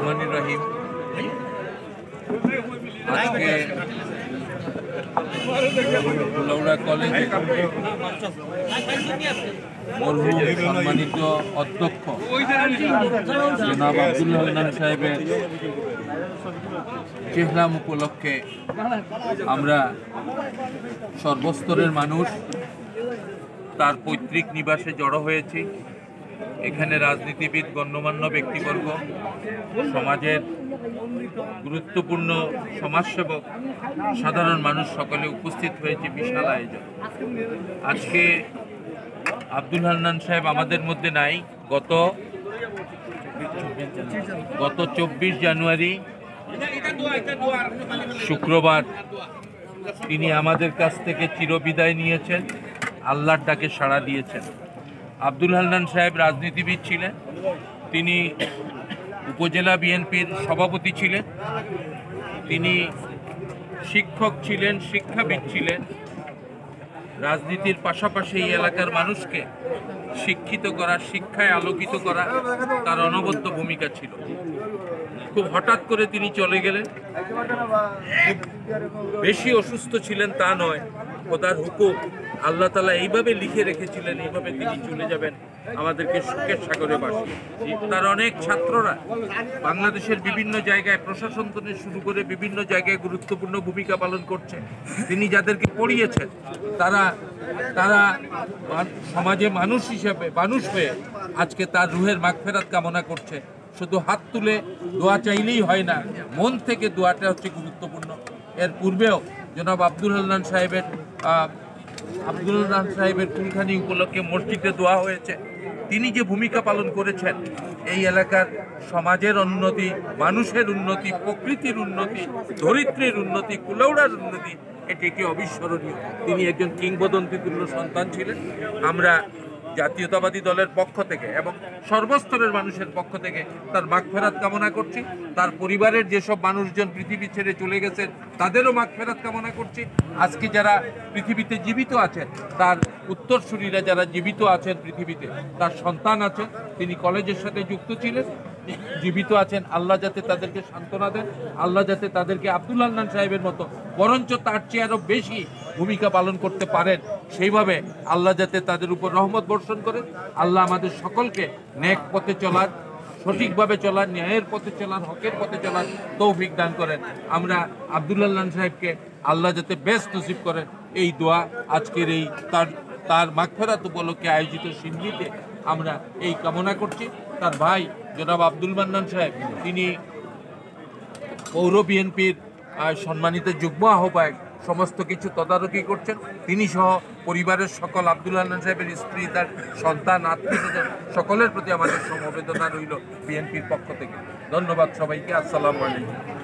রহমানির রহিম। আজকে কুলাউড়া কলেজে মরহুম সম্মানিত অধ্যক্ষ জনাব আব্দুল হান্নান সাহেবের চেহরাম উপলক্ষে আমরা সর্বস্তরের মানুষ তার পৈতৃক নিবাসে জড়ো হয়েছি। এখানে রাজনীতিবিদ, গণ্যমান্য ব্যক্তিবর্গ, সমাজের গুরুত্বপূর্ণ সমাজসেবক, সাধারণ মানুষ সকলে উপস্থিত হয়েছে। বিশাল আয়োজন। আজকে আব্দুল হান্নান সাহেব আমাদের মধ্যে নাই। গত 24 জানুয়ারি শুক্রবার তিনি আমাদের কাছ থেকে চিরবিদায় নিয়েছেন, আল্লাহর ডাকে সাড়া দিয়েছেন। আব্দুল হান্নান সাহেব রাজনীতিবিদ ছিলেন। তিনি উপজেলা বিএনপির সভাপতি ছিলেন, তিনি শিক্ষক ছিলেন, শিক্ষাবিদ ছিলেন। রাজনীতির পাশাপাশি এই এলাকার মানুষকে শিক্ষিত করা, শিক্ষায় আলোকিত করা তার অনবদ্য ভূমিকা ছিল। খুব হঠাৎ করে তিনি চলে গেলেন। বেশি অসুস্থ ছিলেন তা নয়, খোদার হুকুম, আল্লাহ তাআলা এইভাবে লিখে রেখেছিলেন, এইভাবে তিনি চলে যাবেন, আমাদেরকে সুখের সাগরে ভাসিয়ে। তার অনেক ছাত্ররা বাংলাদেশের বিভিন্ন জায়গায়, প্রশাসন থেকে শুরু করে বিভিন্ন জায়গায় গুরুত্বপূর্ণ ভূমিকা পালন করছে। তিনি যাদেরকে পড়িয়েছেন তারা সমাজে মানুষ হিসেবে, মানুষ হয়ে আজকে তার রুহের মাগফিরাত কামনা করছে। শুধু হাত তুলে দোয়া চাইলেই হয় না, মন থেকে দোয়াটা হচ্ছে গুরুত্বপূর্ণ। এর পূর্বেও জনাব আব্দুল হান্নান সাহেবের কুলখানি উপলক্ষে মসজিদে দোয়া হয়েছে। তিনি যে ভূমিকা পালন করেছেন এই এলাকার সমাজের উন্নতি, মানুষের উন্নতি, প্রকৃতির উন্নতি, ধরিত্রীর উন্নতি, কুলাউড়ার উন্নতি, এটি একটি অবিস্মরণীয়। তিনি একজন কিংবদন্তিতুল্য সন্তান ছিলেন। আমরা জাতীয়তাবাদী দলের পক্ষ থেকে এবং সর্বস্তরের মানুষের পক্ষ থেকে তার মাগফিরাত কামনা করছি। তার পরিবারের যেসব মানুষজন পৃথিবী ছেড়ে চলে গেছেন তাদেরও মাগফিরাত কামনা করছি। আজকে যারা পৃথিবীতে জীবিত আছেন, তার উত্তরসূরিরা যারা জীবিত আছেন পৃথিবীতে, তার সন্তান আছেন, তিনি কলেজের সাথে যুক্ত ছিলেন, জীবিত আছেন, আল্লাহ যাতে তাদেরকে সান্ত্বনা দেন, আল্লাহ যাতে তাদেরকে আব্দুল হান্নান সাহেবের মতো বরঞ্চ তার চেয়ে আরও বেশি ভূমিকা পালন করতে পারেন, সেইভাবে আল্লাহ যাতে তাদের উপর রহমত বর্ষণ করেন। আল্লাহ আমাদের সকলকে নেক পথে চলার, সঠিকভাবে চলার, ন্যায়ের পথে চলার, হকের পথে চলার তৌফিক দান করেন। আমরা আব্দুল হান্নান সাহেবকে আল্লাহ যাতে বেস্ট নসিব করেন, এই দোয়া আজকের এই তার মাগফিরাত উপলক্ষে আয়োজিত সিন্নিতে আমরা এই কামনা করছি। তার ভাই জনাব আব্দুল মান্নান সাহেব, তিনি পৌর বিএনপির সম্মানিত যুগ্ম আহ্বায়ক, সমস্ত কিছু তদারকি করছেন। তিনি সহ পরিবারের সকল, আব্দুল হান্নান সাহেবের স্ত্রী, তার সন্তান, আত্মীয়স্বজন সকলের প্রতি আমাদের সমবেদনা রইল বিএনপির পক্ষ থেকে। ধন্যবাদ সবাইকে। আসসালামু আলাইকুম।